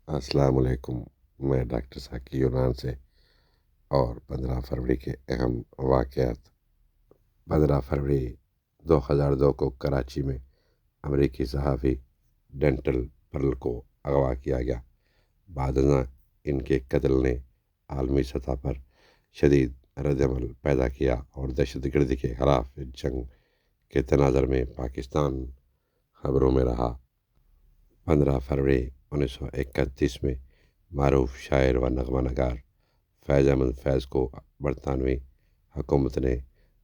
السلام علیکم۔ میں ڈاکٹر ثاقب یونان سے، اور 15 فروری کے اہم واقعات۔ 15 فروری 2002 کو کراچی میں امریکی صحافی ڈینٹل پرل کو اغوا کیا گیا۔ بعد ازاں ان کے قتل نے عالمی سطح پر شدید رد عمل پیدا کیا اور دہشت گردی کے خلاف جنگ کے تناظر میں پاکستان خبروں میں رہا۔ 15 فروری 1931 میں معروف شاعر و نغمہ نگار فیض احمد فیض کو برطانوی حکومت نے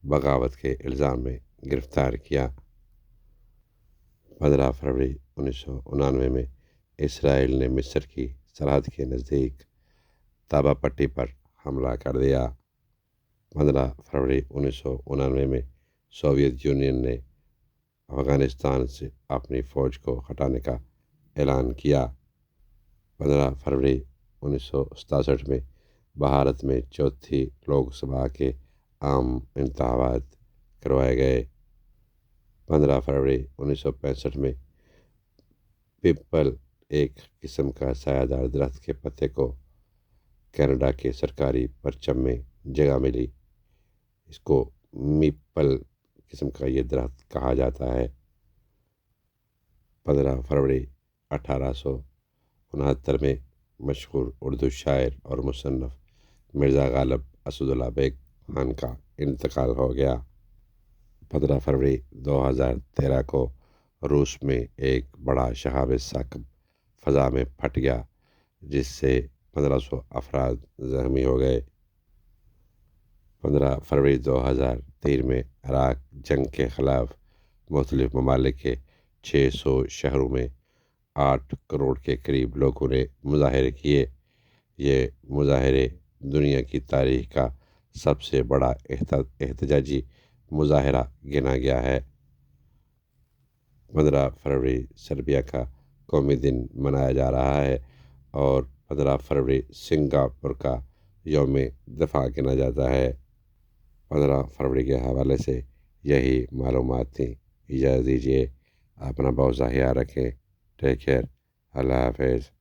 بغاوت کے الزام میں گرفتار کیا۔ 15 فروری 1999 میں اسرائیل نے مصر کی سرحد کے نزدیک تابا پٹی پر حملہ کر دیا۔ 15 فروری 1999 میں سوویت یونین نے افغانستان سے اپنی فوج کو ہٹانے کا اعلان کیا۔ 15 فروری 1967 میں بھارت میں چوتھی لوک سبھا کے عام انتخابات کروائے گئے۔ 15 فروری 1965 میں پیپل، ایک قسم کا سایہ دار درخت کے پتے کو کینیڈا کے سرکاری پرچم میں جگہ ملی۔ اس کو میپل قسم کا یہ درخت کہا جاتا ہے۔ 15 فروری 1869 میں مشہور اردو شاعر اور مصنف مرزا غالب اسداللہ بیگ خان کا انتقال ہو گیا۔ 15 فروری 2013 کو روس میں ایک بڑا شہاب ثاقب فضا میں پھٹ گیا، جس سے 1500 افراد زخمی ہو گئے۔ 15 فروری 2003 میں عراق جنگ کے خلاف مختلف ممالک کے 600 شہروں میں 8 کروڑ کے قریب لوگوں نے مظاہرے کیے۔ یہ مظاہرے دنیا کی تاریخ کا سب سے بڑا احتجاجی مظاہرہ گنا گیا ہے۔ 15 فروری سربیا کا قومی دن منایا جا رہا ہے، اور 15 فروری سنگاپور کا یوم دفاع گنا جاتا ہے۔ 15 فروری کے حوالے سے یہی معلومات تھیں۔ اجازت دیجیے، اپنا بہت سا خیال رکھیں۔ Take care. اللہ حافظ۔